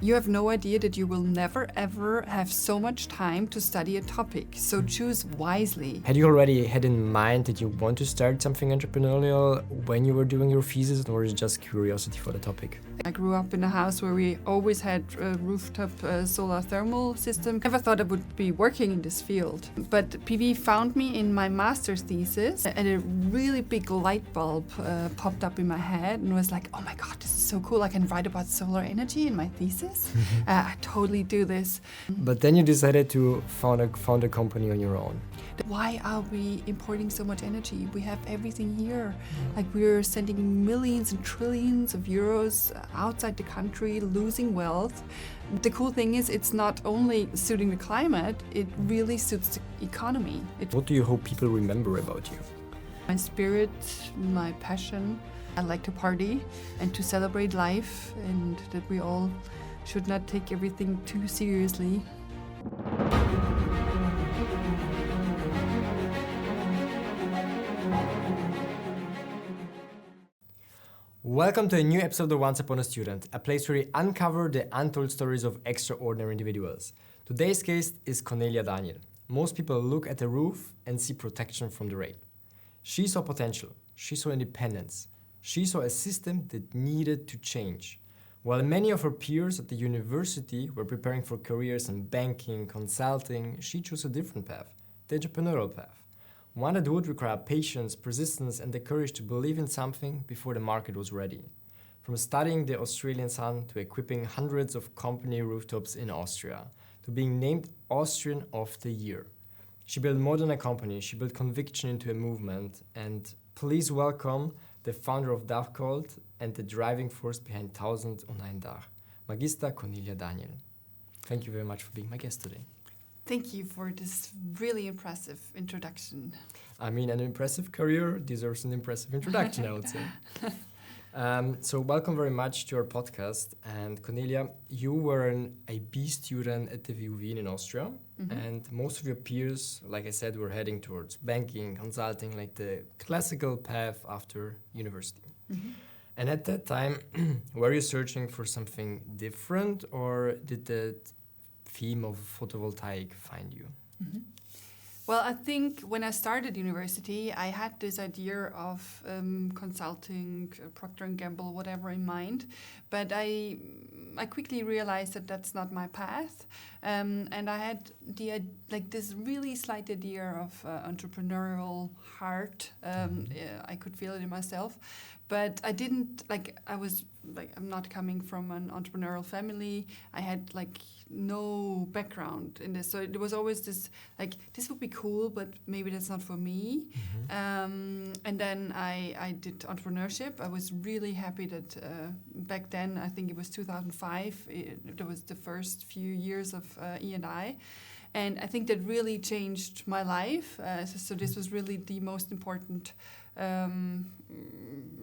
You have no idea that you will never ever have so much time to study a topic, so choose wisely. Had you already had in mind that you want to start something entrepreneurial when you were doing your thesis, or is it just curiosity for the topic? I grew up in a house where we always had a rooftop solar thermal system. Never thought I would be working in this field, but PV found me in my master's thesis, and a really big light bulb popped up in my head and was like, oh my God, this is so cool. I can write about solar energy in my thesis. I totally do this. But then you decided to found a company on your own. Why are we importing so much energy? We have everything here. Like, we're sending millions and trillions of euros outside the country, losing wealth. The cool thing is, it's not only suiting the climate, it really suits the economy. What do you hope people remember about you? My spirit, my passion. I like to party and to celebrate life, and that we all should not take everything too seriously. Welcome to a new episode of Once Upon a Student, a place where we uncover the untold stories of extraordinary individuals. Today's guest is Cornelia Daniel. Most people look at the roof and see protection from the rain. She saw potential, she saw independence, she saw a system that needed to change. While many of her peers at the university were preparing for careers in banking, consulting, she chose a different path, the entrepreneurial path. One that would require patience, persistence, and the courage to believe in something before the market was ready. From studying the Australian sun to equipping hundreds of company rooftops in Austria, to being named Austrian of the Year. She built more than a company, she built conviction into a movement. And please welcome the founder of Dachgold and the driving force behind 1000 und ein Dach, Magister Cornelia Daniel. Thank you very much for being my guest today. Thank you for this really impressive introduction. I mean, an impressive career deserves an impressive introduction, I would say. So welcome very much to our podcast. And Cornelia, you were an IB student at the VU Wien in Austria. Mm-hmm. And most of your peers, like I said, were heading towards banking, consulting, like the classical path after university. Mm-hmm. And at that time, were you searching for something different, or did the theme of photovoltaic find you? Mm-hmm. Well, I think when I started university, I had this idea of consulting, Procter & Gamble, whatever in mind. But I quickly realized that that's not my path. And I had this really slight idea of entrepreneurial heart. I could feel it in myself. But I didn't, I'm not coming from an entrepreneurial family. I had no background in this. So it was always this, this would be cool, but maybe that's not for me. Mm-hmm. And then I did entrepreneurship. I was really happy that back then, I think it was 2005, there was the first few years of E&I. And I think that really changed my life. So this was really the most important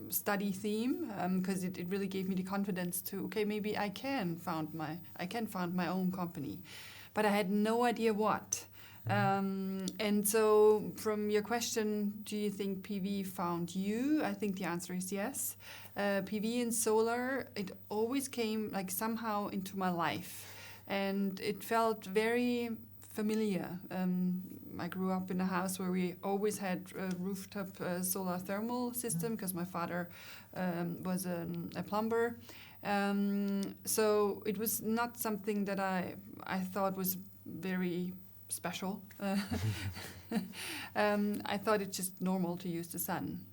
study theme, because it really gave me the confidence to, okay, maybe I can found my own company, but I had no idea what. And so from your question, do you think PV found you? I think the answer is yes. PV and solar, it always came somehow into my life, and it felt very familiar. I grew up in a house where we always had a rooftop solar thermal system because my father was a plumber. So it was not something that I thought was very special. I thought it's just normal to use the sun.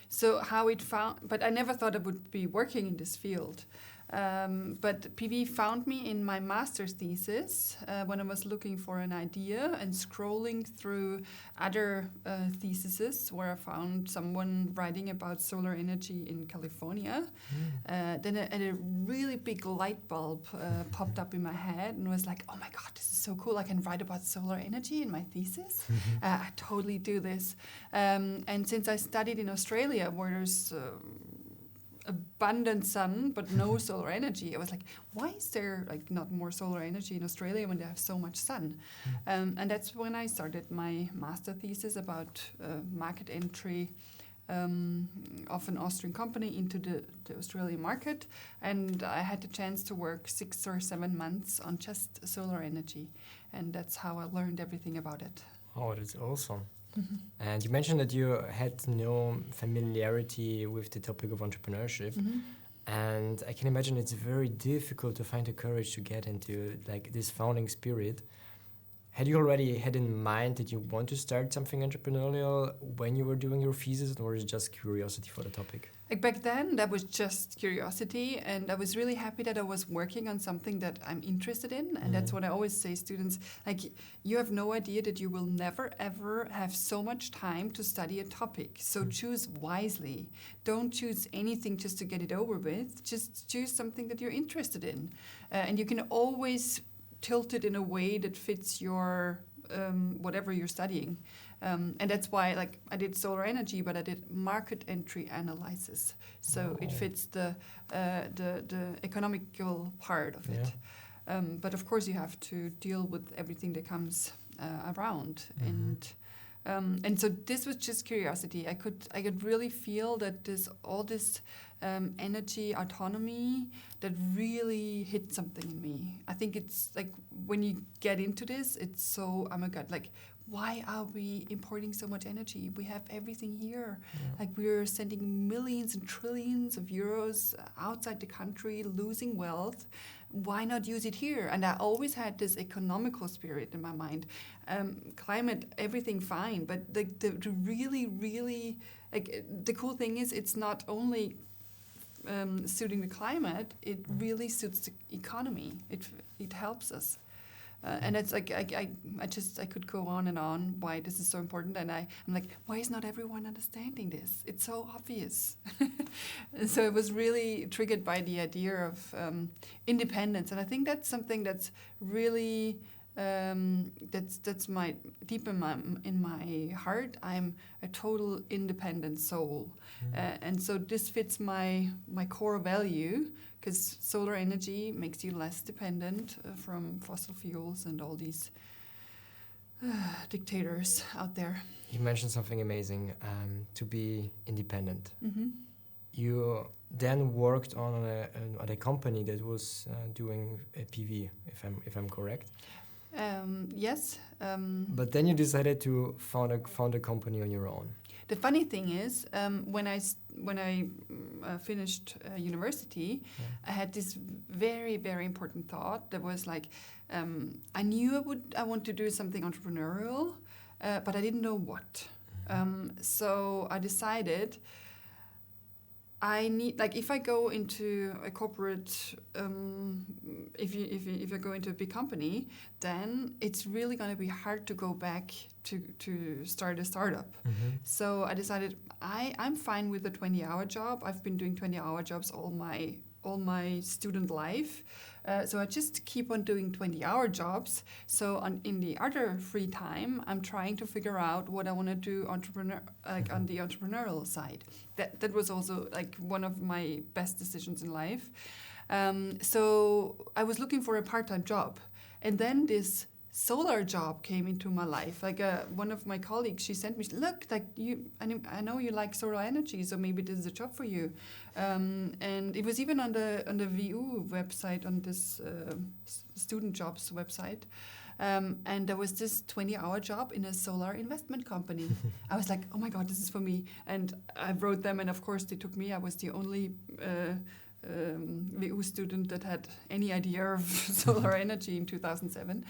So how it found, but I never thought I would be working in this field. But PV found me in my master's thesis when I was looking for an idea and scrolling through other theses where I found someone writing about solar energy in California. Then a really big light bulb popped up in my head and was like, oh my God, this is so cool. I can write about solar energy in my thesis. I totally do this. And since I studied in Australia, where there's abundant sun but no solar energy, I was like, why is there not more solar energy in Australia when they have so much sun? And that's when I started my master thesis about market entry of an Austrian company into the Australian market, and I had the chance to work 6 or 7 months on just solar energy, and that's how I learned everything about it. Oh, that's awesome. And you mentioned that you had no familiarity with the topic of entrepreneurship. And I can imagine it's very difficult to find the courage to get into like this founding spirit. Had you already had in mind that you want to start something entrepreneurial when you were doing your thesis, or is it just curiosity for the topic? Like back then, that was just curiosity, and I was really happy that I was working on something that I'm interested in, and that's what I always say, students, like, you have no idea that you will never ever have so much time to study a topic, so choose wisely. Don't choose anything just to get it over with, just choose something that you're interested in, and you can always tilt it in a way that fits your whatever you're studying. And that's why, like, I did solar energy, but I did market entry analysis. So it fits the economical part of it. But of course, you have to deal with everything that comes around. And so this was just curiosity. I could really feel that all this energy autonomy that really hit something in me. I think it's like when you get into this, it's so, oh my God, like, why are we importing so much energy? We have everything here. Like, we're sending millions and trillions of euros outside the country, losing wealth. Why not use it here? And I always had this economical spirit in my mind. Climate, everything fine, but the really, really, like, the cool thing is it's not only suiting the climate, it really suits the economy. It helps us. And it's like I could go on and on why this is so important, and I'm like, why is not everyone understanding this? It's so obvious. And so it was really triggered by the idea of independence, and I think that's something that's really that's my deep in my heart. I'm a total independent soul, and so this fits my core value. Because solar energy makes you less dependent from fossil fuels and all these dictators out there. You mentioned something amazing, to be independent. You then worked on a company that was doing a PV, if I'm correct. Yes. But then you decided to found a company on your own. The funny thing is, when I finished university, I had this very, very important thought that was like, I knew I want to do something entrepreneurial, but I didn't know what. So I decided I need, like, if I go into a corporate, if I go into a big company, then it's really going to be hard to go back to start a startup. So I decided I'm fine with a 20-hour job. I've been doing 20-hour jobs all my student life. So I just keep on doing 20-hour jobs. So in the other free time, I'm trying to figure out what I want to do on the entrepreneurial side. That was also like one of my best decisions in life. So I was looking for a part-time job, and then this solar job came into my life. Like one of my colleagues, she sent me, look, like I know you like solar energy, so maybe this is a job for you. And it was even on the VU website, on this student jobs website. And there was this 20-hour job in a solar investment company. I was like, oh my God, this is for me. And I wrote them, and of course they took me. I was the only VU student that had any idea of solar energy in 2007.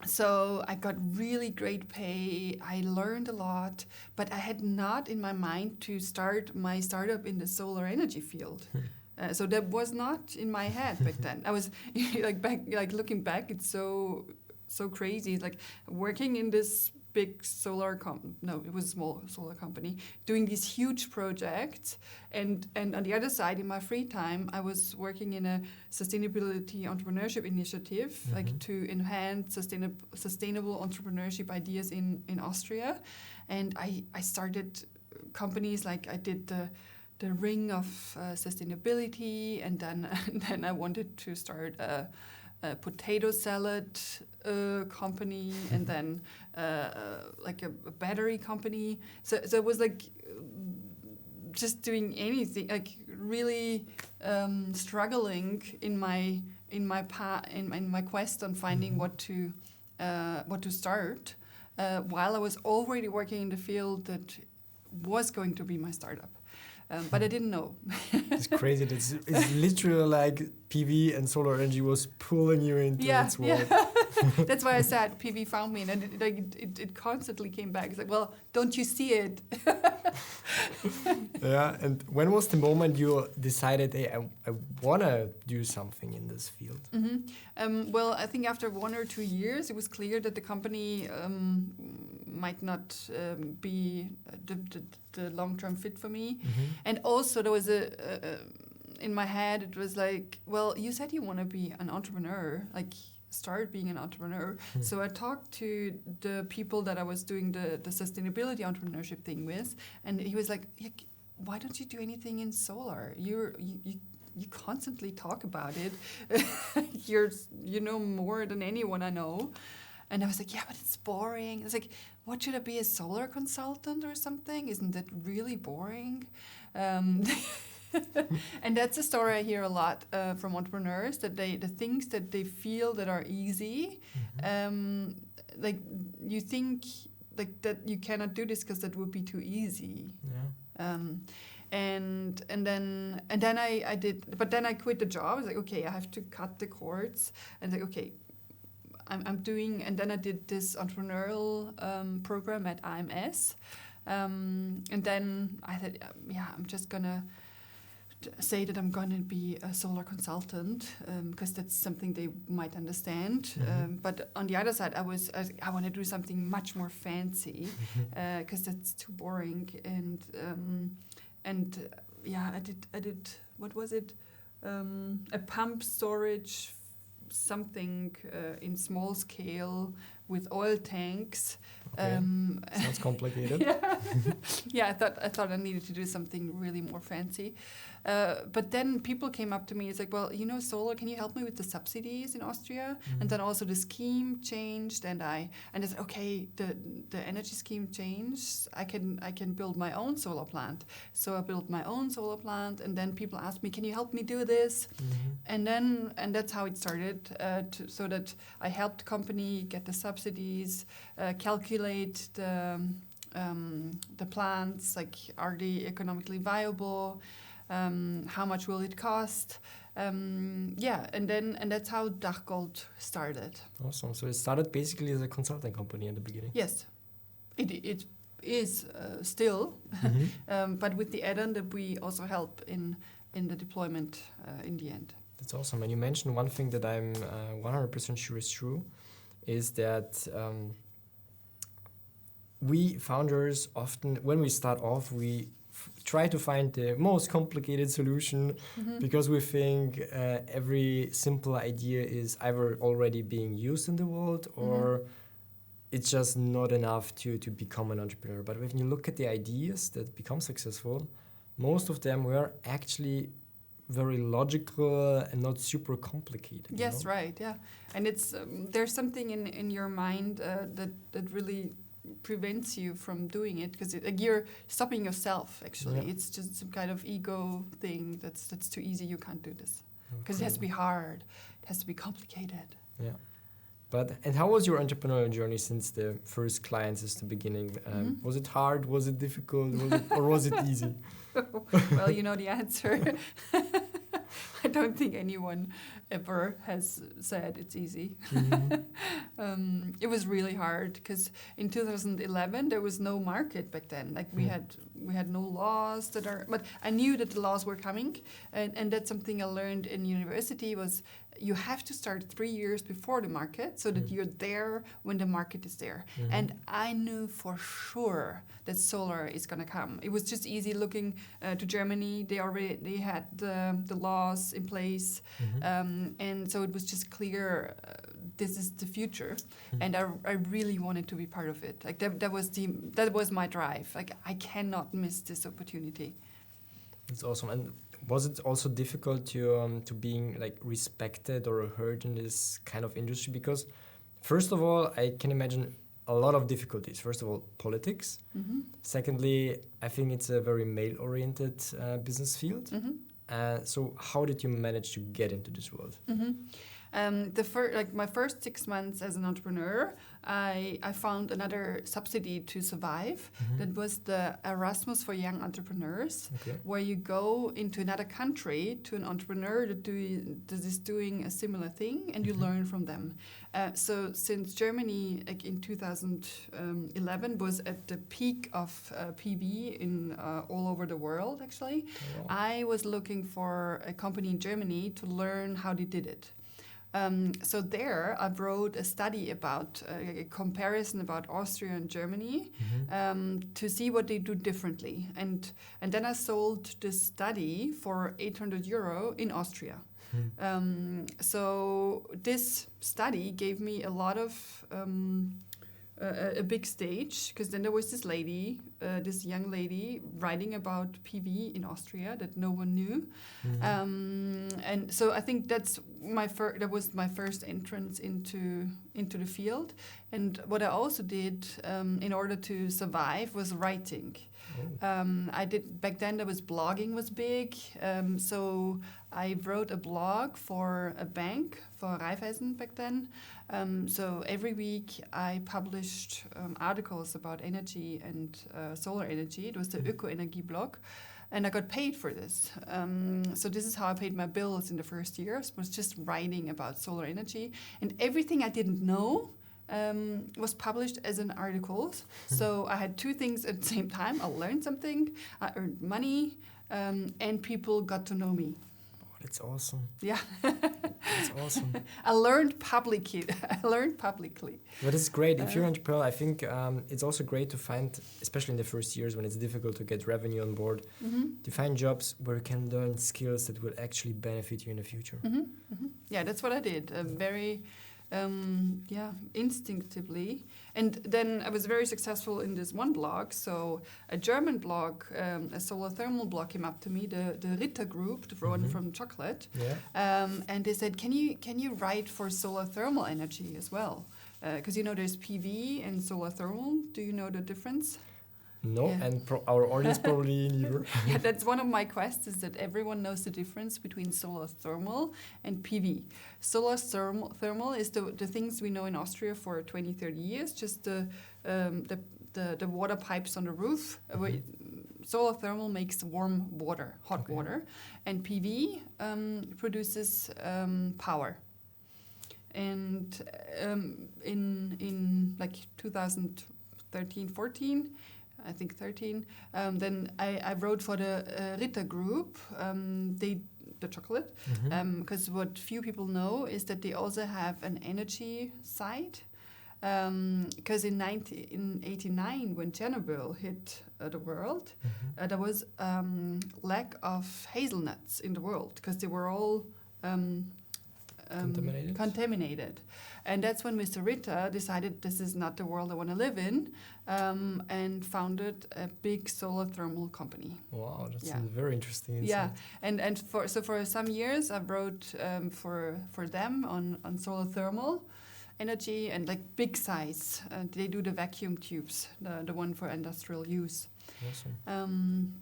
So I got really great pay. I learned a lot, but I had not in my mind to start my startup in the solar energy field. So that was not in my head back then. I was looking back, it's so crazy. Like working in this big it was a small solar company, doing these huge projects, and on the other side, in my free time, I was working in a sustainability entrepreneurship initiative, like to enhance sustainable entrepreneurship ideas in Austria, and I started companies, like I did the ring of sustainability, and then I wanted to start a potato salad company, and then like a battery company. So it was like just doing anything, like really struggling in my quest on finding what to start, while I was already working in the field that was going to be my startup. But I didn't know. It's crazy. It's literally like PV and solar energy was pulling you into its world. Yeah. That's why I said PV found me, and it constantly came back. It's like, well, don't you see it? Yeah. And when was the moment you decided, hey, I want to do something in this field? Well, I think after 1 or 2 years, it was clear that the company might not be the long-term fit for me. And also there was in my head, it was like, well, you said you want to be an entrepreneur, like start being an entrepreneur. So I talked to the people that I was doing the sustainability entrepreneurship thing with, and he was like, why don't you do anything in solar? You constantly talk about it. You know more than anyone I know. And I was like, yeah, but it's boring. It's like, what, should I be, a solar consultant or something? Isn't that really boring? And that's a story I hear a lot from entrepreneurs, that the things that they feel that are easy, like you think like that you cannot do this because that would be too easy. Yeah. And then I did, but then I quit the job. I was like, okay, I have to cut the cords. And like, okay, I'm doing, and then I did this entrepreneurial program at IMS. And then I thought, yeah, I'm just gonna say that I'm gonna be a solar consultant, because that's something they might understand. But on the other side, I want to do something much more fancy, because that's too boring. And yeah, I did what was it? A pump storage something in small scale with oil tanks. Okay. Sounds complicated. Yeah, I thought I needed to do something really more fancy. But then people came up to me. It's like, well, you know, solar. Can you help me with the subsidies in Austria? And then also the scheme changed, and I said, okay, the energy scheme changed. I can build my own solar plant. So I built my own solar plant, and then people asked me, can you help me do this? And that's how it started. So that I helped company get the subsidies, calculate the plants, like, are they economically viable? How much will it cost? And that's how Dachgold started. Awesome. So it started basically as a consulting company in the beginning. Yes, it is still, but with the add-on that we also help in the deployment in the end. That's awesome. And you mentioned one thing that I'm 100% sure is true, is that we founders often, when we start off, we try to find the most complicated solution, because we think every simple idea is either already being used in the world, or it's just not enough to become an entrepreneur. But when you look at the ideas that become successful, most of them were actually very logical and not super complicated. Yes, right, yeah. And it's there's something in your mind that really prevents you from doing it, because you're stopping yourself, actually. Yeah. It's just some kind of ego thing that's too easy. You can't do this because it has to be hard. It has to be complicated. Yeah. And how was your entrepreneurial journey since the first clients, since the beginning? Was it hard? Was it difficult? Or was it easy? Well, you know the answer. I don't think anyone ever has said it's easy. It was really hard because in 2011 there was no market back then. Like we had no laws that are. But I knew that the laws were coming, and that's something I learned in university was you have to start 3 years before the market so that you're there when the market is there. And I knew for sure that solar is going to come. It was just easy looking to Germany. They had the laws in place, and so it was just clear this is the future. And I really wanted to be part of it. Like that was my drive. Like I cannot miss this opportunity. It's awesome. And Was it also difficult to being like respected or heard in this kind of industry? Because first of all, I can imagine a lot of difficulties. First of all, politics. Secondly, I think it's a very male-oriented business field. So how did you manage to get into this world? My first 6 months as an entrepreneur, I found another subsidy to survive. That was the Erasmus for Young Entrepreneurs, where you go into another country to an entrepreneur that is doing a similar thing, and you learn from them. So since Germany, like in 2011, was at the peak of PV in all over the world, actually, I was looking for a company in Germany to learn how they did it. So there, I wrote a study about a comparison about Austria and Germany to see what they do differently. And then I sold this study for €800 in Austria. So this study gave me a lot of a big stage, because then there was this lady, this young lady, writing about PV in Austria that no one knew, and so I think that was my first entrance into the field. And what I also did in order to survive was writing. I did back then. There was blogging was big, so I wrote a blog for a bank, for Raiffeisen back then. So every week I published articles about energy and solar energy. It was the Öko-Energie blog, and I got paid for this. So this is how I paid my bills in the first years, was just writing about solar energy. And everything I didn't know was published as an article. So I had two things at the same time. I learned something, I earned money, and people got to know me. Oh, that's awesome. Yeah. That's awesome. I learned publicly. But it's great. If you're an entrepreneur, I think it's also great to find, especially in the first years when it's difficult to get revenue on board, to find jobs where you can learn skills that will actually benefit you in the future. Yeah, that's what I did. Very instinctively. And then I was very successful in this one blog. So a German blog, a solar thermal blog, came up to me, the Ritter Group, the one from chocolate. And they said, can you write for solar thermal energy as well? Because there's PV and solar thermal. Do you know the difference? No, and our audience probably neither. Yeah, that's one of my quests, is that everyone knows the difference between solar thermal and PV. Solar thermal is the things we know in Austria for 20, 30 years, just the water pipes on the roof. Solar thermal makes warm water, hot water, and PV produces power. And in like 2013, 14, I think 13. Then I wrote for the Ritter Group, the chocolate, because what few people know is that they also have an energy side. Because in 1989, when Chernobyl hit the world, there was lack of hazelnuts in the world because they were all contaminated. And that's when Mr. Ritter decided this is not the world I want to live in, and founded a big solar thermal company. Wow, that's very interesting insight. Yeah, and for some years I wrote for them on solar thermal energy and like big size. They do the vacuum tubes, the one for industrial use. Awesome.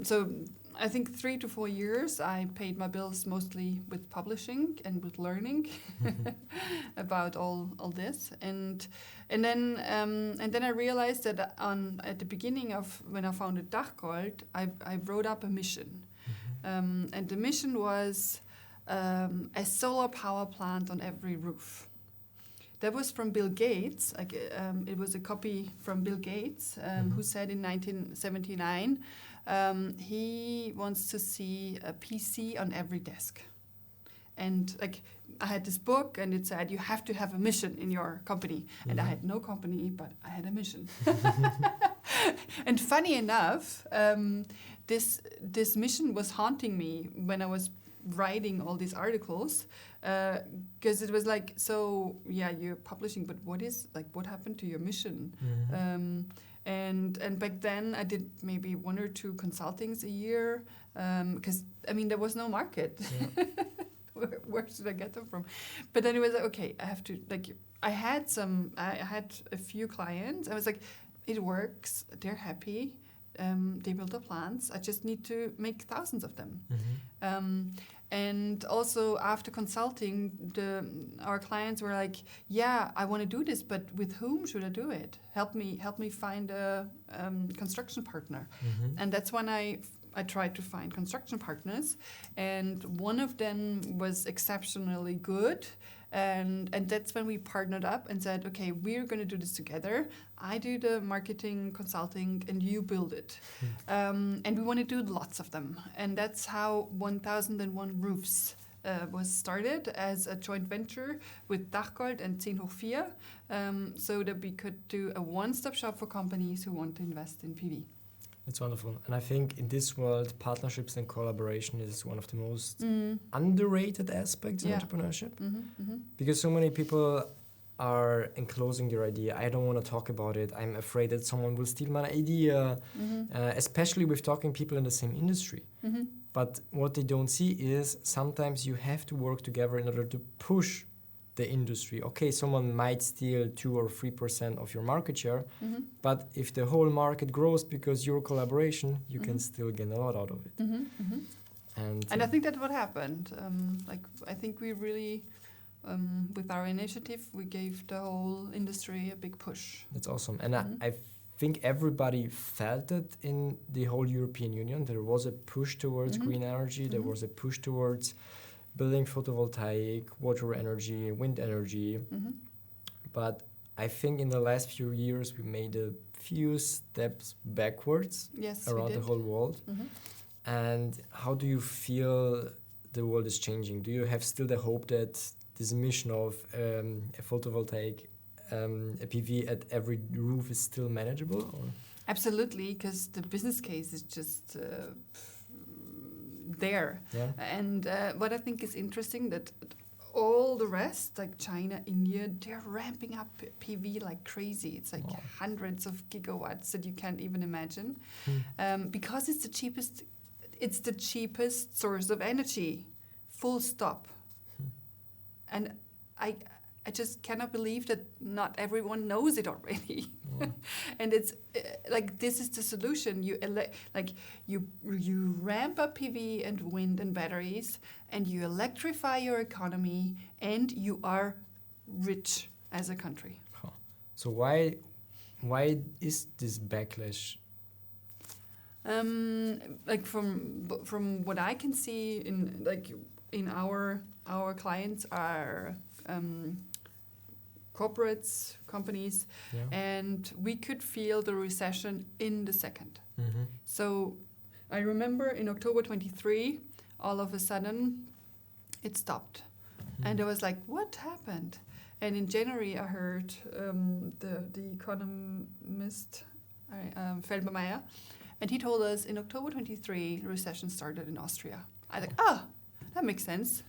So I think 3 to 4 years I paid my bills mostly with publishing and with learning about all this, and then I realized that at the beginning of when I founded Dachgold, I wrote up a mission, and the mission was a solar power plant on every roof. That was from Bill Gates. It was a copy from Bill Gates, who said in 1979 he wants to see a PC on every desk. And I had this book, and it said you have to have a mission in your company. And I had no company, but I had a mission. And funny enough, this mission was haunting me when I was writing all these articles, because it was like, so yeah, you're publishing, but what happened to your mission? And back then I did maybe 1 or 2 consultings a year, because I mean there was no market. Yeah. Where should I get them from? But then it was like, okay, I have to like. I had a few clients. I was like, it works. They're happy. They build the plants. I just need to make thousands of them. And also after consulting, our clients were like, yeah, I want to do this, but with whom should I do it? Help me find a construction partner. And that's when I tried to find construction partners, and one of them was exceptionally good. And that's when we partnered up and said, okay, we're going to do this together. I do the marketing consulting and you build it. And we want to do lots of them. And that's how 1001 Roofs was started as a joint venture with Dachgold and 10 hoch 4, so that we could do a one-stop shop for companies who want to invest in PV. It's wonderful. And I think in this world, partnerships and collaboration is one of the most underrated aspects in entrepreneurship. Because so many people are enclosing their idea. I don't want to talk about it. I'm afraid that someone will steal my idea, especially with talking people in the same industry. But what they don't see is sometimes you have to work together in order to push the industry. Okay, someone might steal 2 or 3% of your market share, but if the whole market grows because your collaboration, you can still gain a lot out of it. And I think that's what happened. I think we really, with our initiative, we gave the whole industry a big push. That's awesome. And I think everybody felt it in the whole European Union. There was a push towards green energy. There was a push towards building photovoltaic, water energy, wind energy. But I think in the last few years we made a few steps backwards around the whole world. And how do you feel the world is changing? Do you have still the hope that this mission of a photovoltaic, a PV at every roof is still manageable? Or? Absolutely, because the business case is just there. And what I think is interesting that all the rest, like China, India, they're ramping up PV like crazy. It's like hundreds of gigawatts that you can't even imagine, because it's the cheapest. It's the cheapest source of energy, full stop. And I just cannot believe that not everyone knows it already. And it's like this is the solution. You ramp up PV and wind and batteries, and you electrify your economy, and you are rich as a country. So why is this backlash? Like from what I can see in our clients are corporates, companies, and we could feel the recession in the second. So I remember in October 23, all of a sudden it stopped, and I was like, what happened? And in January I heard the economist Feldbermeyer, and he told us in October 23 the recession started in Austria. I was like, that makes sense.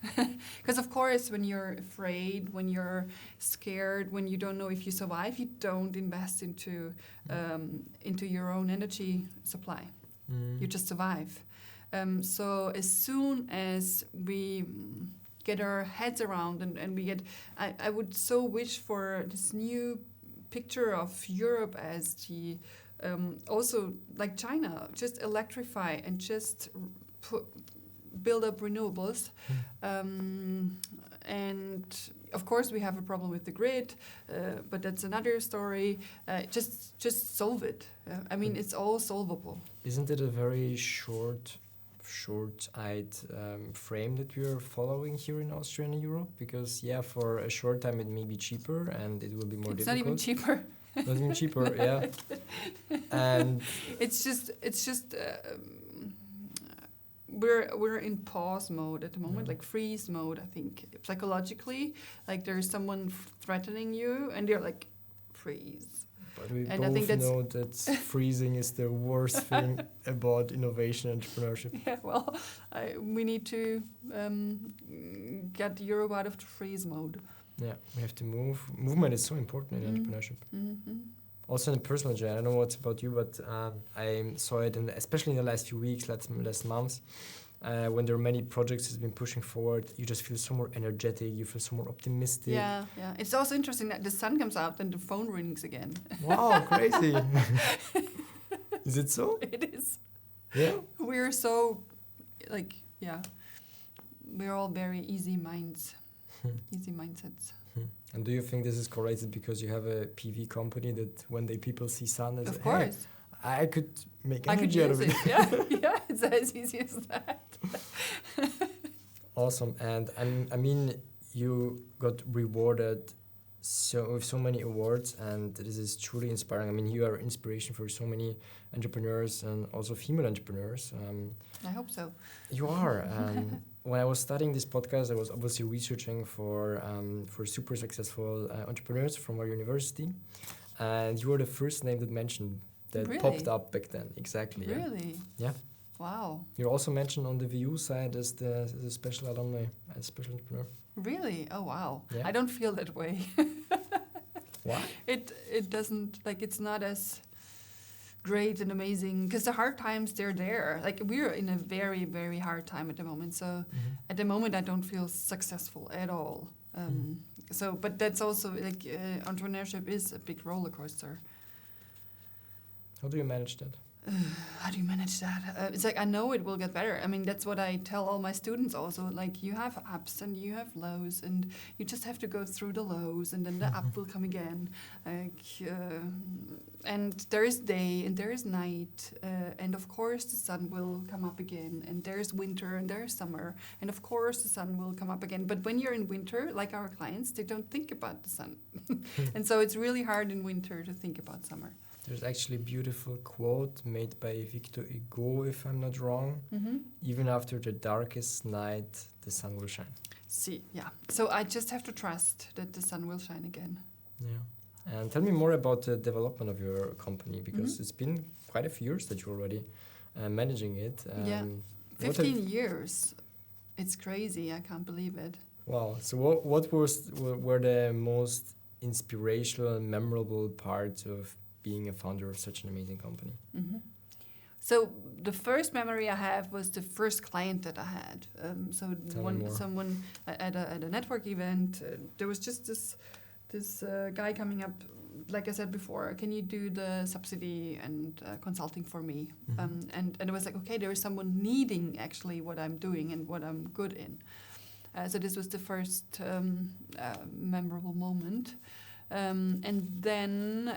Because of course, when you're afraid, when you're scared, when you don't know if you survive, you don't invest into your own energy supply. You just survive. So as soon as we get our heads around and we get, I would so wish for this new picture of Europe as the also like China, just electrify and just build up renewables. And of course we have a problem with the grid, but that's another story. Just solve it. I mean, it's all solvable. Isn't it a very short-eyed frame that we are following here in Austria and Europe? Because for a short time it may be cheaper and it will be more difficult. It's not even cheaper. Not even cheaper, yeah. And it's just we're in pause mode at the moment, like freeze mode. I think psychologically, like there's someone threatening you, and you're like, freeze. But we and both I think know that freezing is the worst thing about innovation and entrepreneurship. Yeah, well, we need to get Europe out of the freeze mode. Yeah, we have to move. Movement is so important in entrepreneurship. Also in a personal journey, I don't know what's about you, but I saw it, especially in the last few weeks, last months, when there are many projects that's been pushing forward, you just feel so more energetic, you feel so more optimistic. Yeah. It's also interesting that the sun comes out and the phone rings again. Wow, crazy. Is it so? It is. Yeah. We're so, we're all very easy minds, easy mindsets. And do you think this is correlated because you have a PV company that when people see sun, they say, Of course. I could make I could energy out use of it. Yeah, it's as easy as that. Awesome. And I mean, you got rewarded with so many awards, and this is truly inspiring. I mean, you are inspiration for so many entrepreneurs and also female entrepreneurs. I hope so. You are. When I was studying this podcast, I was obviously researching for super successful entrepreneurs from our university, and you were the first name that mentioned that Really? popped up back then. Exactly. Yeah. Really? Yeah. Wow. You're also mentioned on the VU side as the special alumni, as special entrepreneur. Really? Oh, wow. Yeah. I don't feel that way. Why? It doesn't, it's not as great and amazing, because the hard times, they're there. We're in a very, very hard time at the moment. So at the moment, I don't feel successful at all. So, but that's also, entrepreneurship is a big roller coaster. How do you manage that? How do you manage that? It's I know it will get better. I mean, that's what I tell all my students also. You have ups and you have lows, and you just have to go through the lows, and then the up will come again. And there is day and there is night, and of course the sun will come up again. And there's winter and there's summer, and of course the sun will come up again. But when you're in winter, like our clients, they don't think about the sun, and so it's really hard in winter to think about summer. There's actually a beautiful quote made by Victor Hugo, if I'm not wrong. Even after the darkest night, the sun will shine. See, yeah. So I just have to trust that the sun will shine again. Yeah. And tell me more about the development of your company, because it's been quite a few years that you're already managing it. 15 years. It's crazy. I can't believe it. Wow. So what were the most inspirational and memorable parts of being a founder of such an amazing company? So the first memory I have was the first client that I had. Someone at a network event, there was just this guy coming up. Like I said before, can you do the subsidy and consulting for me? And it was okay, there is someone needing actually what I'm doing and what I'm good in. So this was the first memorable moment. And then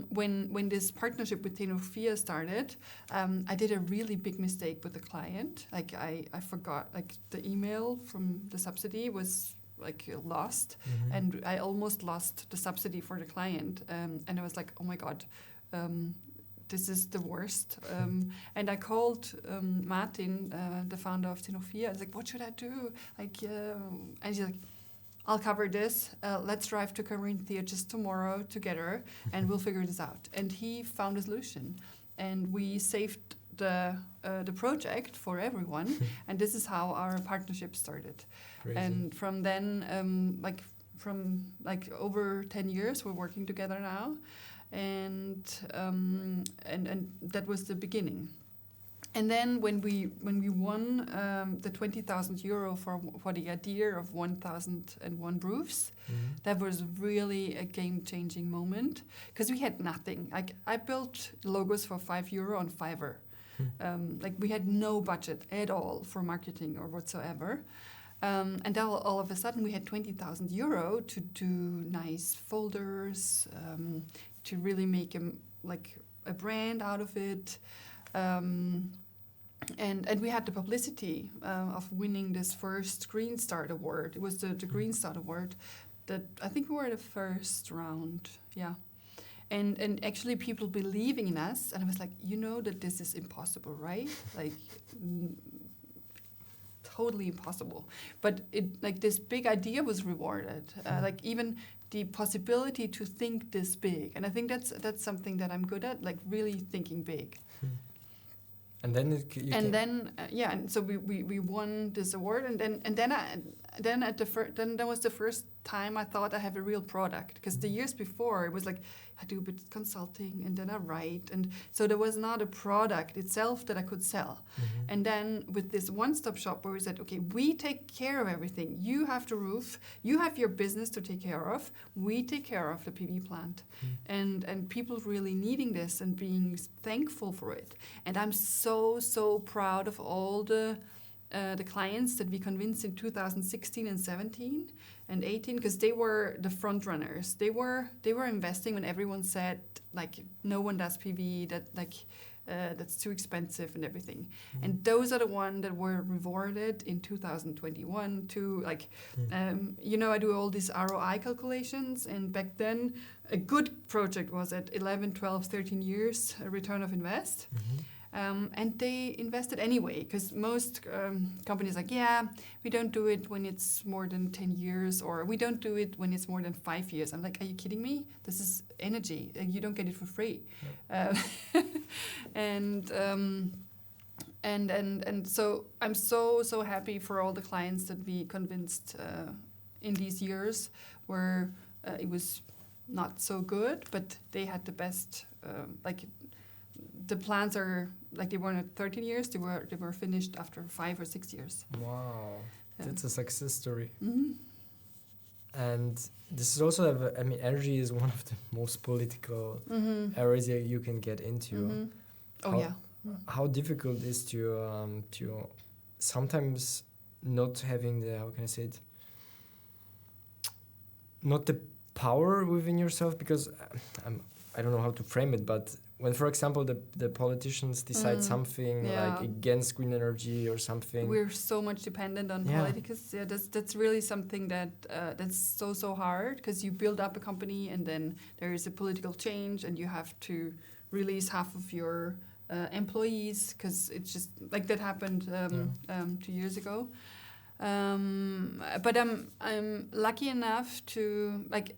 when this partnership with Tenofia started, I did a really big mistake with the client. I forgot, the email from the subsidy was lost, and I almost lost the subsidy for the client. And I was like, oh my God, this is the worst. And I called Martin, the founder of Tenofia. I was like, what should I do? And he's like, I'll cover this. Let's drive to Carinthia just tomorrow together, and we'll figure this out. And he found a solution, and we saved the project for everyone. And this is how our partnership started. Crazy. And from then, from over 10 years, we're working together now, and that was the beginning. And then when we won the 20,000 euro for the idea of 1,001 roofs, that was really a game-changing moment, because we had nothing. I built logos for €5 on Fiverr. We had no budget at all for marketing or whatsoever. And then all of a sudden we had 20,000 euro to do nice folders, to really make a brand out of it. And we had the publicity of winning this first Green Start Award. It was the Green Start Award that I think we were the first round, yeah. And actually people believing in us, and I was like, you know that this is impossible, right? Totally impossible. But this big idea was rewarded. Even the possibility to think this big. And I think that's something that I'm good at, really thinking big. And then and so we won this award, and then that was the first time I thought I have a real product, because the years before it was I do a bit of consulting, and then I write. And so there was not a product itself that I could sell. And then with this one-stop shop where we said, okay, we take care of everything. You have the roof, you have your business to take care of, we take care of the PV plant. And people really needing this and being thankful for it. And I'm so proud of all the clients that we convinced in 2016 and 17 and 18, because they were the front runners. They were investing when everyone said, like, no one does PV, that's too expensive and everything. And those are the ones that were rewarded in 2021 to, like, I do all these ROI calculations, and back then a good project was at 11, 12, 13 years return of invest. And they invested anyway, because most companies like, yeah, we don't do it when it's more than 10 years, or we don't do it when it's more than 5 years. I'm like, are you kidding me? This is energy. You don't get it for free. And so I'm so happy for all the clients that we convinced in these years where it was not so good, but they had the best, the plans are like, they weren't at 13 years, they were finished after 5 or 6 years. Wow, that's a success story. Mm-hmm. And this is also, energy is one of the most political areas that you can get into. How difficult it is to sometimes not having the, how can I say it, not the power within yourself, because I don't know how to frame it, but when, for example, the politicians decide something like against green energy or something, we're so much dependent on politics. Yeah, that's really something that that's so hard, because you build up a company and then there is a political change and you have to release half of your employees, because it's just like that happened 2 years ago. But I'm lucky enough to, like,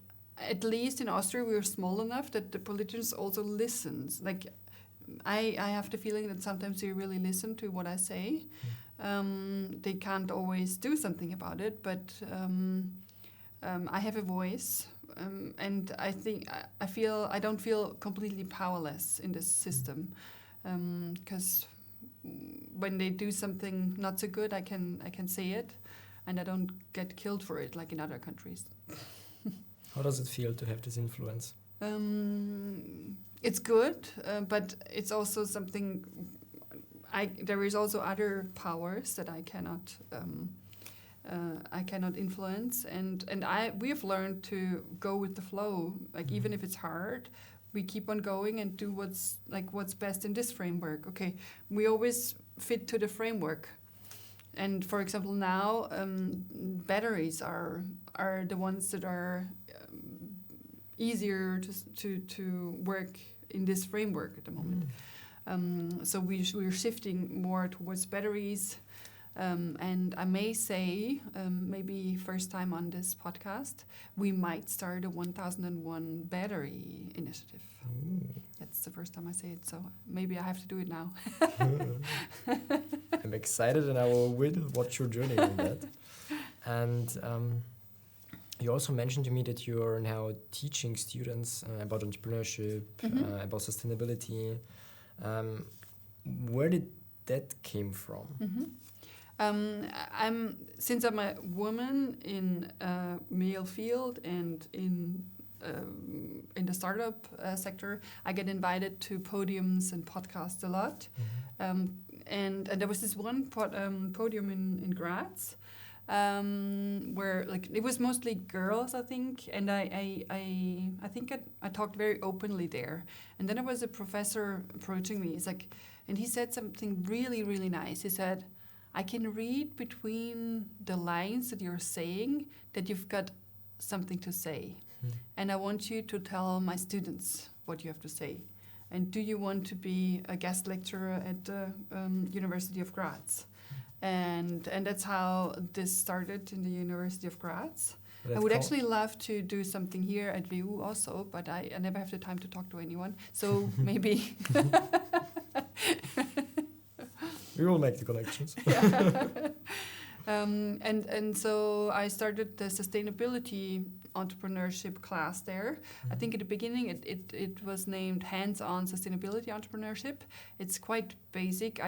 at least in Austria, we are small enough that the politicians also listens. Like, I have the feeling that sometimes they really listen to what I say. They can't always do something about it, but I have a voice, and I think I don't feel completely powerless in this system, because when they do something not so good, I can say it, and I don't get killed for it like in other countries. How does it feel to have this influence? It's good, but it's also something. There is also other powers that I cannot influence, and we have learned to go with the flow. Like, even if it's hard, we keep on going and do what's best in this framework. Okay, we always fit to the framework. And for example, now batteries are the ones that are easier to work in this framework at the moment. So we're shifting more towards batteries. And I may say, maybe first time on this podcast, we might start a 1001 battery initiative. That's the first time I say it, so maybe I have to do it now. I'm excited, and I will watch your journey on that. And you also mentioned to me that you are now teaching students about entrepreneurship, about sustainability. Where did that came from? Since I'm a woman in a male field and in the startup sector, I get invited to podiums and podcasts a lot. And there was this one podium in Graz, where, like, it was mostly girls, I think, and I think I talked very openly there. And then there was a professor approaching me. He's like, and he said something really, really nice. He said, I can read between the lines that you're saying that you've got something to say. And I want you to tell my students what you have to say. And do you want to be a guest lecturer at the University of Graz? And that's how this started in the University of Graz. I would actually love to do something here at WU also, but I never have the time to talk to anyone. So maybe... We will make the connections. And so I started the sustainability entrepreneurship class there. I think at the beginning it was named hands-on sustainability entrepreneurship. It's quite basic.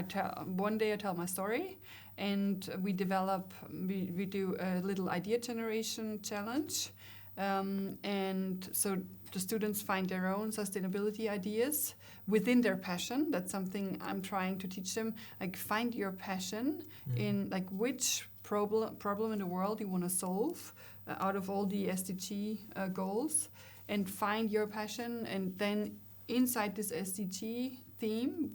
One day I tell my story, and we do a little idea generation challenge. And so the students find their own sustainability ideas within their passion. That's something I'm trying to teach them. Like, find your passion in like which problem in the world you want to solve out of all the SDG goals, and find your passion. And then inside this SDG theme,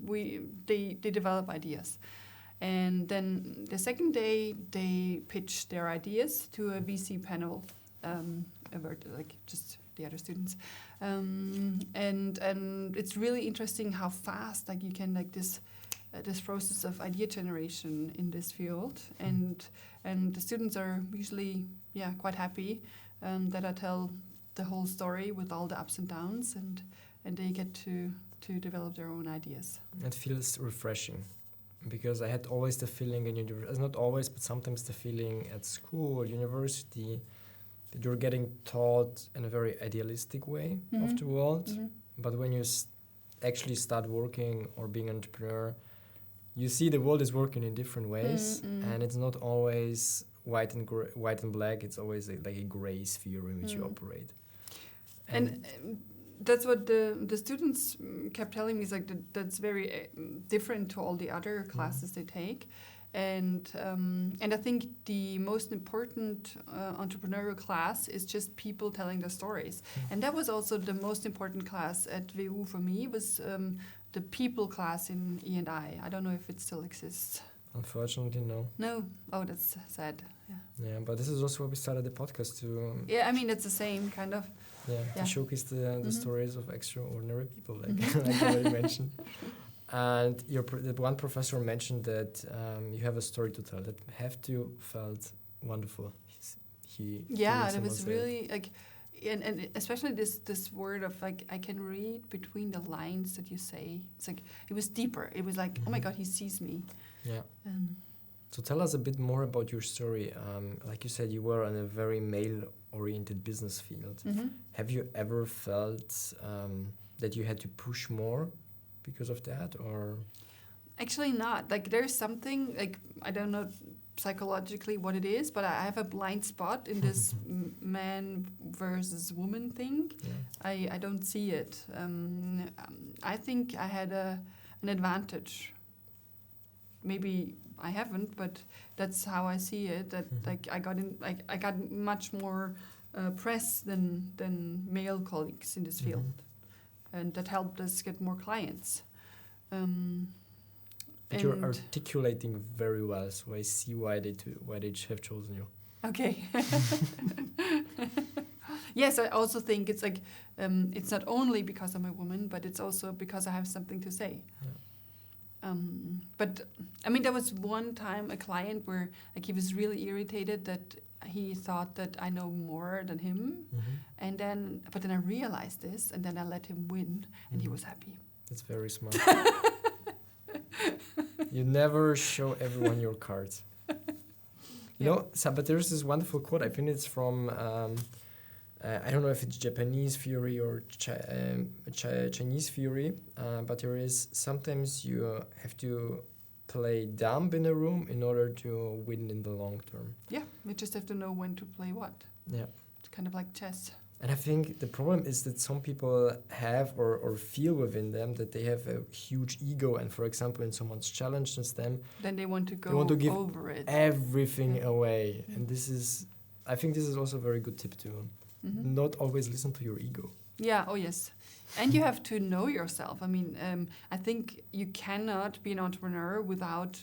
they develop ideas. And then the second day, they pitch their ideas to a VC panel, like just the other students. And it's really interesting how fast like you can like this process of idea generation in this field. And the students are usually quite happy that I tell the whole story with all the ups and downs, and they get to develop their own ideas. It feels refreshing, because I had always the feeling in university, not always, but sometimes the feeling at school or university, that you're getting taught in a very idealistic way of the world. But when you actually start working or being an entrepreneur, you see the world is working in different ways, and it's not always white and black. It's always like a gray sphere in which you operate. And that's what the students kept telling me, is like that's very different to all the other classes they take. And I think the most important entrepreneurial class is just people telling their stories. And that was also the most important class at WU for me, was the people class in E&I. I don't know if it still exists. Unfortunately, no. No? Oh, that's sad. Yeah, but this is also why we started the podcast to... Yeah, I mean, it's the same, kind of. To showcase the stories of extraordinary people, like I already mentioned. And the one professor mentioned that you have a story to tell that have to felt wonderful. That was really like, and especially this word of like, I can read between the lines that you say. It's like, it was deeper. It was like, oh my God, he sees me. Yeah. So tell us a bit more about your story. Like you said, you were in a very male-oriented business field. Have you ever felt that you had to push more because of that, or? Actually not. Like, there's something, like, I don't know psychologically what it is, but I have a blind spot in this man versus woman thing. I don't see it. I think I had an advantage. Maybe I haven't, but that's how I see it. That like I got much more press than male colleagues in this field, and that helped us get more clients. But you're articulating very well, so I see why they have chosen you. Okay. Yes, I also think it's like it's not only because I'm a woman, but it's also because I have something to say. But I mean, there was one time a client where like he was really irritated that he thought that I know more than him, and then I realized this, and then I let him win, and he was happy. That's very smart. You never show everyone your cards. You know, but there's this wonderful quote. I think it's from I don't know if it's Japanese theory or Chinese theory, but there is sometimes you have to play dumb in a room in order to win in the long term. Yeah, we just have to know when to play what. Yeah. It's kind of like chess. And I think the problem is that some people have or feel within them that they have a huge ego, and for example, when someone's challenges them, then they want to go give over it. Everything away. And I think this is also a very good tip to not always listen to your ego. Yeah, oh yes. And you have to know yourself. I mean, I think you cannot be an entrepreneur without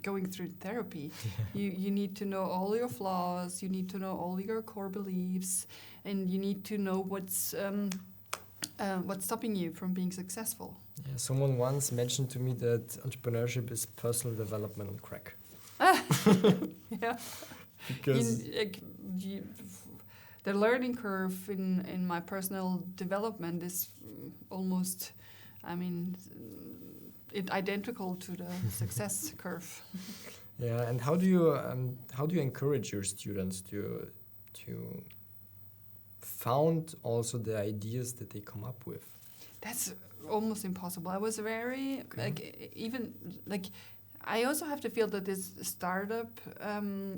going through therapy. You need to know all your flaws, you need to know all your core beliefs, and you need to know what's stopping you from being successful. Yeah, someone once mentioned to me that entrepreneurship is personal development on crack. Yeah. Because the learning curve in my personal development is almost, I mean, identical to the success curve. Yeah, and how do you encourage your students to found also the ideas that they come up with? That's almost impossible. I was very I also have to feel that this startup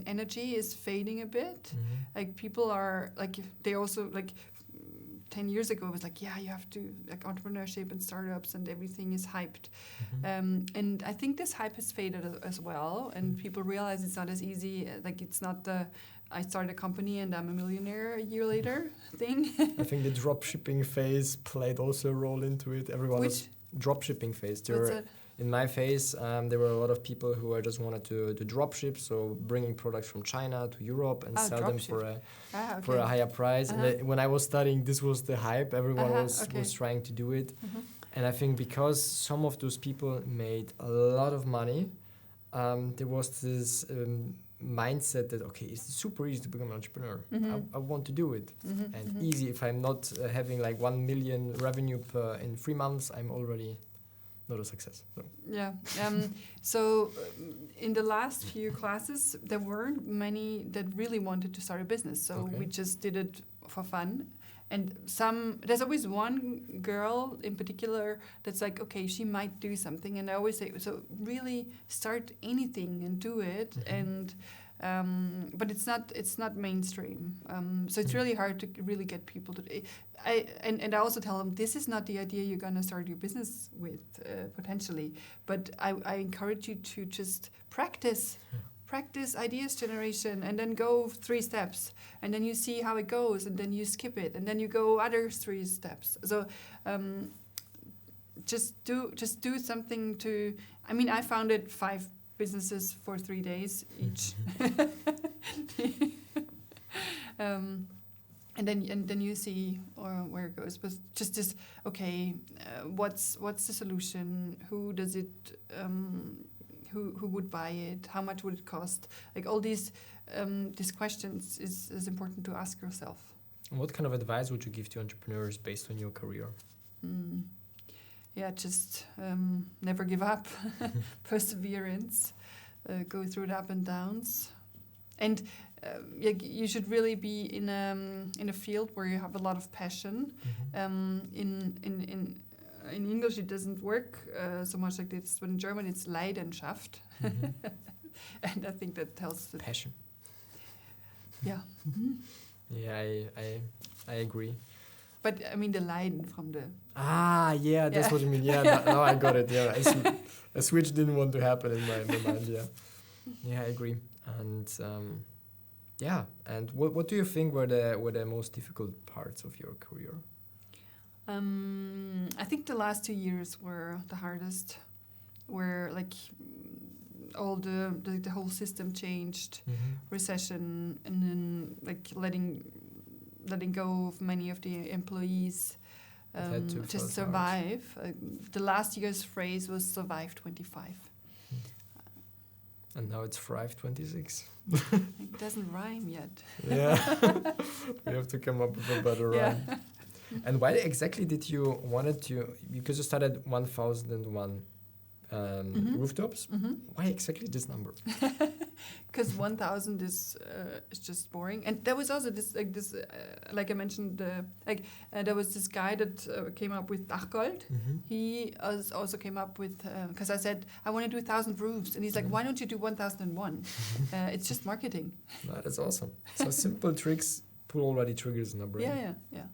energy is fading a bit. Like people are like they also like 10 years ago it was like, yeah, you have to like entrepreneurship and startups and everything is hyped. And I think this hype has faded as well, and people realize it's not as easy. Like it's not the I started a company and I'm a millionaire a year later thing. I think the dropshipping phase played also a role into it. Everyone was dropshipping phase. In my phase, there were a lot of people who just wanted to dropship, so bringing products from China to Europe and sell them for a higher price. And when I was studying, this was the hype. Everyone was trying to do it. And I think because some of those people made a lot of money, there was this mindset that, okay, it's super easy to become an entrepreneur. I want to do it. And easy, if I'm not having like 1 million revenue in 3 months, I'm already not a success. So. Yeah. So in the last few classes, there weren't many that really wanted to start a business. So we just did it for fun. And there's always one girl in particular that's like, okay, she might do something. And I always say, so really start anything and do it. And but it's not mainstream. So it's really hard to really get people to. I also tell them this is not the idea you're gonna start your business with potentially. But I encourage you to just practice. Practice ideas generation and then go 3 steps and then you see how it goes and then you skip it and then you go other 3 steps. So just do something to. I mean, I founded 5 businesses for 3 days each. And then you see where it goes. But just okay, what's the solution? Who does it? Who would buy it? How much would it cost? Like all these questions is important to ask yourself. What kind of advice would you give to entrepreneurs based on your career? Yeah, just never give up, perseverance, go through the up and downs, and you should really be in a field where you have a lot of passion. In English, it doesn't work so much like this, but in German, it's Leidenschaft. And I think that tells the passion. Yeah. Yeah, I agree. But I mean, the Leiden from the... Yeah, that's what you mean. Yeah, now I got it. Yeah, a switch didn't want to happen in my mind. Yeah, yeah, I agree. And and what do you think were the most difficult parts of your career? I think the last 2 years were the hardest, where like all the whole system changed, recession, and then like letting go of many of the employees to survive. The last year's phrase was survive 25. And now it's thrive 26. It doesn't rhyme yet. Yeah, we have to come up with a better rhyme. And why exactly did you wanted to? Because you started 1001 rooftops. Why exactly this number? Because 1000 is just boring, and there was also this like I mentioned, there was this guy that came up with Dachgold. He also came up with because I said I want to do 1,000 roofs, and he's like, why don't you do 1001? It's just marketing. No, that's awesome. So simple tricks already triggers in the brain. Yeah.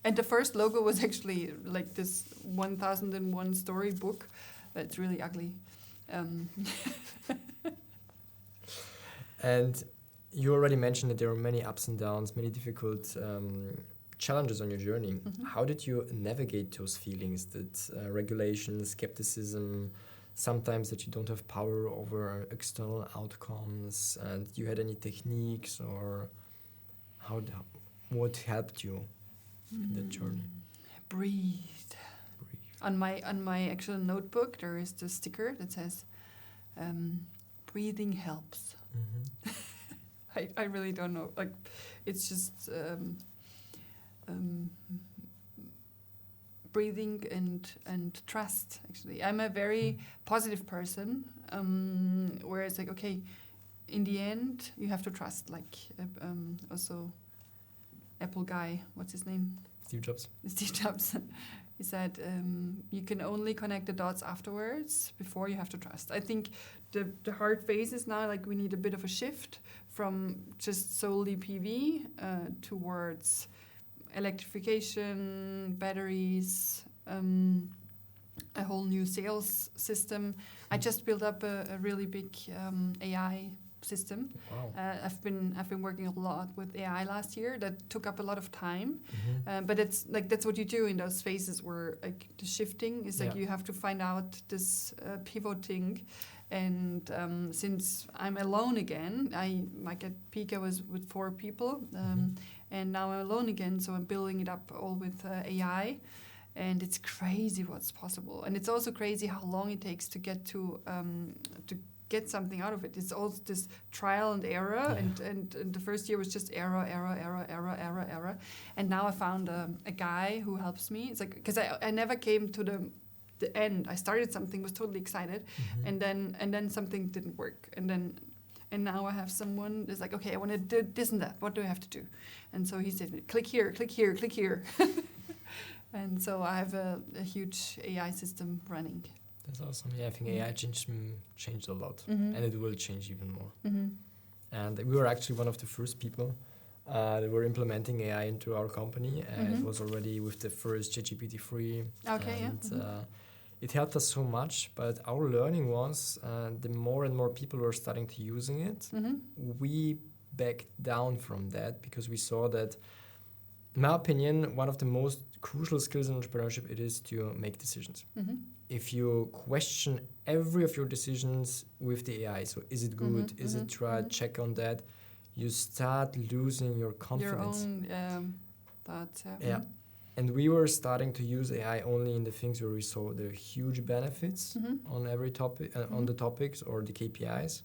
And the first logo was actually like this 1001 storybook. It's really ugly. And you already mentioned that there are many ups and downs, many difficult challenges on your journey. How did you navigate those feelings, that regulation, skepticism, sometimes that you don't have power over external outcomes, and you had any techniques or what helped you in that journey? Breathe. On my actual notebook, there is the sticker that says, "Breathing helps." I really don't know. Like, it's just breathing and trust. Actually, I'm a very positive person, where it's like, okay, in the end, you have to trust. Like also, Apple guy, what's his name? Steve Jobs. Steve Jobs. He said, you can only connect the dots afterwards. Before you have to trust. I think the hard phase is now, like, we need a bit of a shift from just solely PV towards electrification, batteries, a whole new sales system. I just built up a really big AI system. Wow. I've been working a lot with AI last year. That took up a lot of time, but it's like that's what you do in those phases where, like, the shifting is like you have to find out this pivoting. And since I'm alone again, I like at peak I was with 4 people, and now I'm alone again. So I'm building it up all with AI, and it's crazy what's possible. And it's also crazy how long it takes to get to get something out of it. It's all this trial and error, and the first year was just error, and now I found a guy who helps me. It's like, because I never came to the end. I started something, was totally excited, and then something didn't work, and now I have someone that's like, okay, I want to do this and that. What do I have to do? And so he said, click here, click here, click here. And so I have a huge AI system running. That's awesome. Yeah, I think AI changed a lot, and it will change even more. And we were actually one of the first people that were implementing AI into our company. It was already with the first ChatGPT-3. Okay, it helped us so much, but our learning was the more and more people were starting to using it, we backed down from that because we saw that, in my opinion, one of the most crucial skills in entrepreneurship, it is to make decisions. If you question every of your decisions with the AI, so is it good, is it right, check on that, you start losing your confidence. Your own thoughts. And we were starting to use AI only in the things where we saw the huge benefits on every topic, on the topics or the KPIs,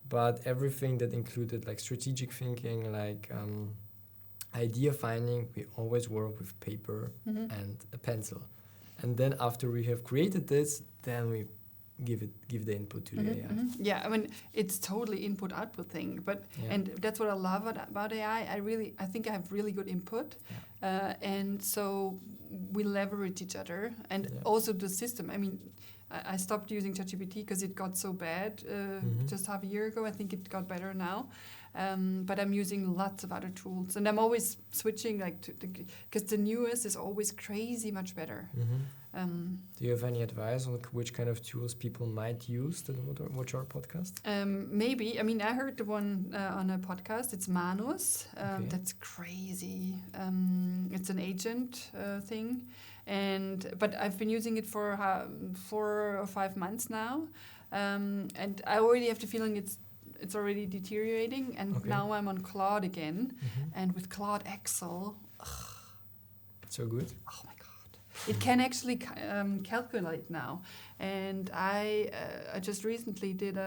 but everything that included like strategic thinking, like idea finding, we always work with paper and a pencil. And then after we have created this, then we give the input to the AI. Yeah, I mean, it's totally input-output thing, but and that's what I love about AI. I think I have really good input, and so we leverage each other, and also the system. I mean, I stopped using ChatGPT because it got so bad just half a year ago. I think it got better now. But I'm using lots of other tools, and I'm always switching, like, because the newest is always crazy much better. Do you have any advice on which kind of tools people might use that watch our podcast? Maybe. I mean, I heard the one on a podcast. It's Manus. That's crazy. It's an agent thing, but I've been using it for 4 or 5 months now, and I already have the feeling it's already deteriorating, and now I'm on Claude again, and with Claude Excel. So good. Oh my God! It can actually calculate now, and I just recently did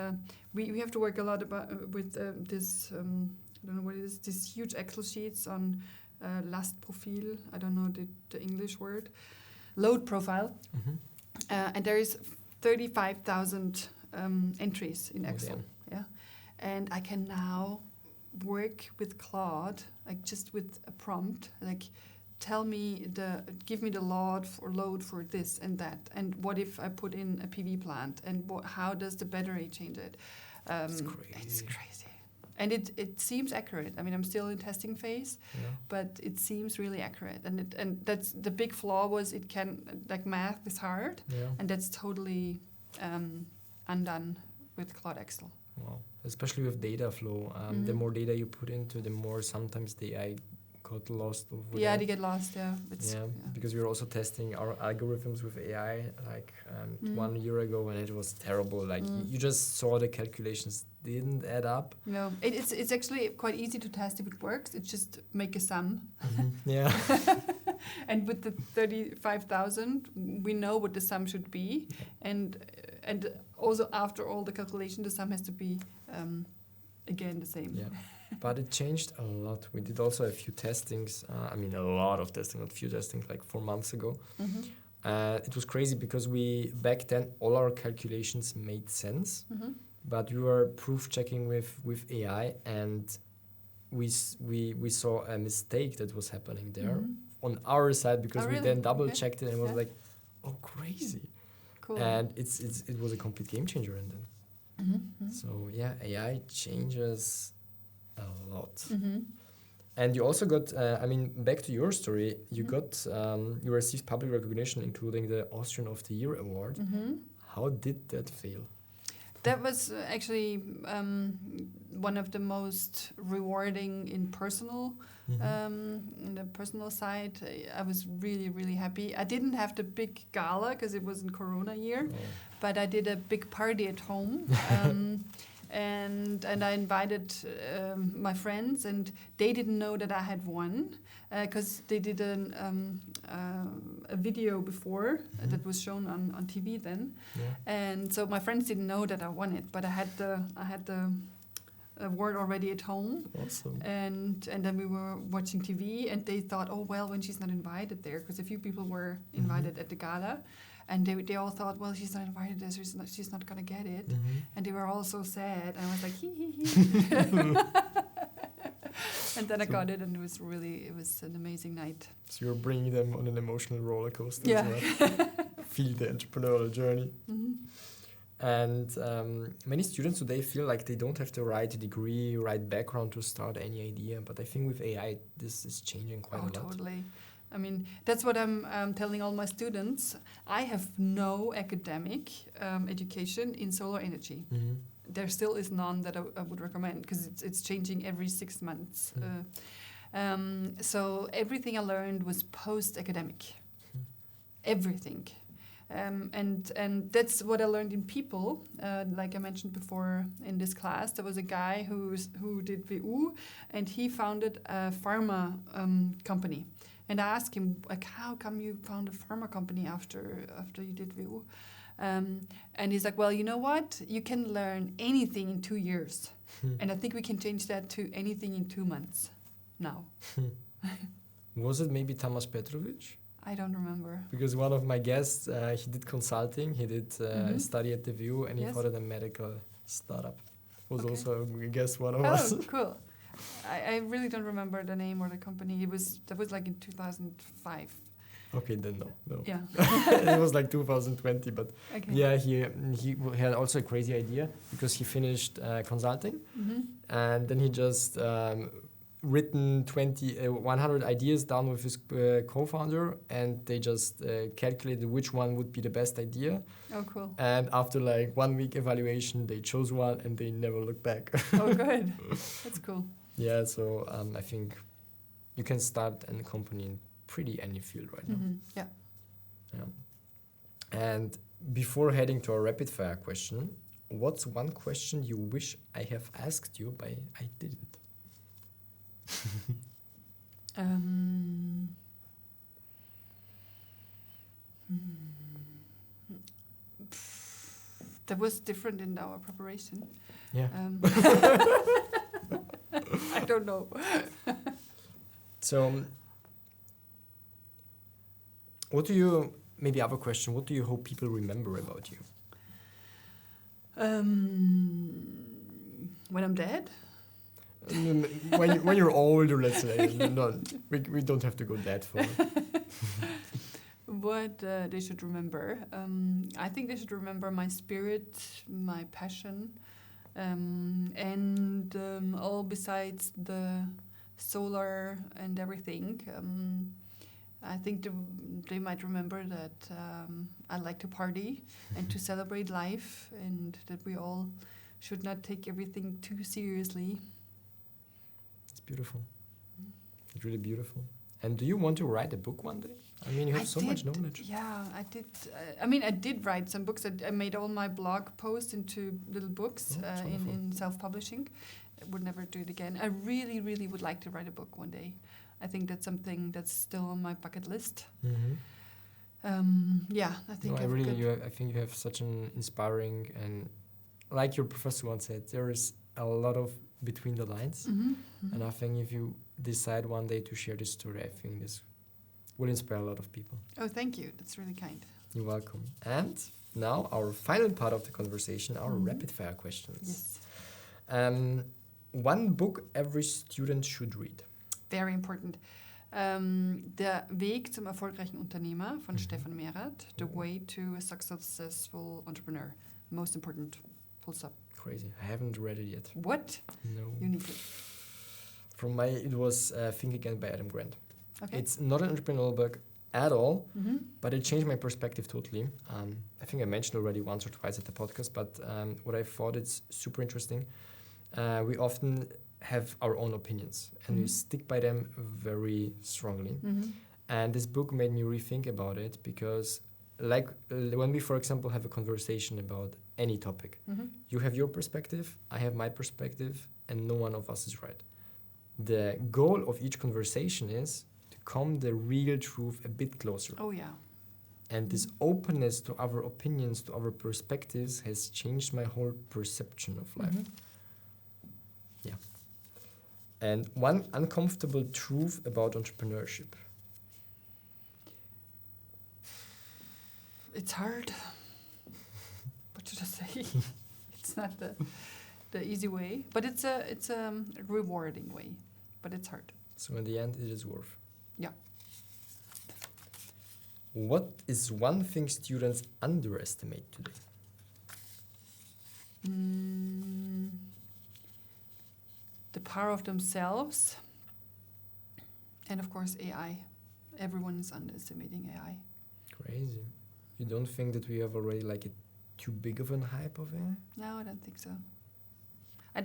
we have to work a lot with this I don't know what it is, these huge Excel sheets on Lastprofil. I don't know the English word, load profile, and there is 35,000 entries in Excel. And I can now work with Claude, like just with a prompt, like give me the load for this and that, and what if I put in a PV plant, and how does the battery change it? It's crazy, and it seems accurate. I mean, I'm still in testing phase, but it seems really accurate, and that's the big flaw was it can, like, math is hard, and that's totally undone with Claude Excel. Wow. Especially with data flow, the more data you put into, the more sometimes the AI got lost. They get lost. Because we were also testing our algorithms with AI like 1 year ago, and it was terrible. Like you just saw the calculations didn't add up. No, it's actually quite easy to test if it works. It's just make a sum. Yeah. And with the 35,000, we know what the sum should be, and also after all the calculation, the sum has to be again the same. But it changed a lot. We did also a few testings. A lot of testing, not few testings, like 4 months ago. It was crazy because back then all our calculations made sense, but we were proof checking with AI, and we saw a mistake that was happening there on our side, because we then double checked it and it was like, oh, crazy. Cool. And it was a complete game changer. And then so yeah, AI changes a lot. And you also got, back to your story, you you received public recognition, including the Austrian of the Year award. How did that feel? That was actually one of the most rewarding in the personal side. I was really, really happy. I didn't have the big gala because it wasn't Corona year, but I did a big party at home. And I invited my friends, and they didn't know that I had won because they did a video before that was shown on TV then, and so my friends didn't know that I won it, but I had the award already at home. Awesome. And then we were watching TV, and they thought, oh well, when she's not invited there, because a few people were invited at the gala. And they all thought, well, she's not invited, she's not going to get it. And they were all so sad. And I was like, hee, hee, hee. And then I got it, and it was an amazing night. So you're bringing them on an emotional roller coaster as well. Feel the entrepreneurial journey. And many students today feel like they don't have the right degree, right background to start any idea. But I think with AI, this is changing quite a lot. Totally. I mean, that's what I'm telling all my students. I have no academic education in solar energy. There still is none that I would recommend, because it's changing every 6 months. So everything I learned was post-academic. Everything. And that's what I learned in people. Like I mentioned before in this class, there was a guy who did VU, and he founded a pharma company. And I asked him, like, how come you found a pharma company after you did VU? And he's like, well, you know what? You can learn anything in 2 years. And I think we can change that to anything in 2 months now. Was it maybe Tamas Petrovic? I don't remember. Because one of my guests, he did consulting, he did study at the VU, and he founded a medical startup. Was also, I guess, one of us. Oh, cool. I really don't remember the name or the company. That was like in 2005. Okay, then no. Yeah. It was like 2020, but yeah, he had also a crazy idea, because he finished consulting, and then he just written 100 ideas down with his co-founder, and they just calculated which one would be the best idea. Oh, cool. And after like 1 week evaluation, they chose one, and they never looked back. Oh, good. That's cool. Yeah, so I think you can start a company in pretty any field right now. Yeah. And before heading to our rapid fire question, what's one question you wish I have asked you but I didn't? That was different in our preparation. Yeah. I don't know. So, maybe other question, what do you hope people remember about you? When I'm dead? When you're older, let's say. We don't have to go that far. What they should remember? I think they should remember my spirit, my passion, and all besides the solar and everything. I think they might remember that I like to party and to celebrate life, and that we all should not take everything too seriously. It's beautiful. It's really beautiful. And do you want to write a book one day? I mean, you have so much knowledge. Yeah, I did. I did write some books. I made all my blog posts into little books in self-publishing. I would never do it again. I really, really would like to write a book one day. I think that's something that's still on my bucket list. Yeah, I think I think you have such an inspiring, and like your professor once said, there is a lot of between the lines. Mm-hmm. And I think if you decide one day to share this story, I think this will inspire a lot of people. Oh, thank you. That's really kind. You're welcome. And now our final part of the conversation, our Mhm. rapid fire questions. Yes. One book every student should read. Very important. Der Weg zum erfolgreichen Unternehmer von Stefan Merath. The Way to a Successful Entrepreneur. Most important. Full stop. Crazy. I haven't read it yet. What? No. You need to. It was Think Again by Adam Grant. Okay. It's not an entrepreneurial book at all, Mm-hmm. but it changed my perspective totally. I think I mentioned already once or twice at the podcast, but what I thought it's super interesting. We often have our own opinions and we Mhm. stick by them very strongly. Mm-hmm. And this book made me rethink about it because when we, for example, have a conversation about any topic, Mm-hmm. you have your perspective, I have my perspective, and no one of us is right. The goal of each conversation is to come the real truth a bit closer. Oh, yeah. And this openness to our opinions, to our perspectives has changed my whole perception of life. Mhm. Yeah. And one uncomfortable truth about entrepreneurship. It's hard. What should I say? It's not the easy way, but it's a rewarding way, but it's hard. So in the end, it is worth. Yeah. What is one thing students underestimate today? The power of themselves, and of course AI. Everyone is underestimating AI. Crazy. You don't think that we have already too big of an hype of it? No, I don't think so. I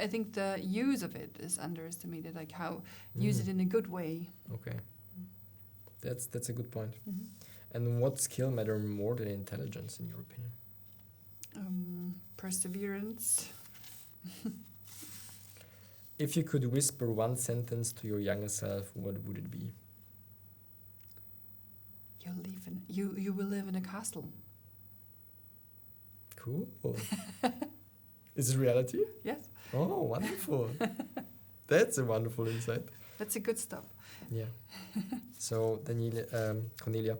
think the use of it is underestimated, like how use it in a good way. Okay. That's a good point. Mhm. And what skill matter more than intelligence in your opinion? Perseverance. If you could whisper one sentence to your younger self, what would it be? You will live in a castle. Cool. Is it reality? Yes, Oh, wonderful. That's a wonderful insight. that's a good stop. Yeah. So, Daniel, Cornelia,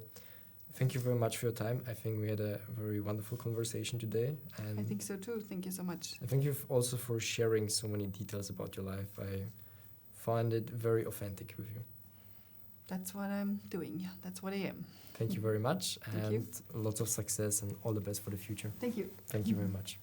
thank you very much for your time. I think we had a very wonderful conversation today. And I think so too. Thank you so much. I thank you also for sharing so many details about your life. I find it very authentic with you. That's what I'm doing. Yeah, that's what I am. Thank you very much. Thank you. And lots of success and all the best for the future. Thank you. Thank you very much.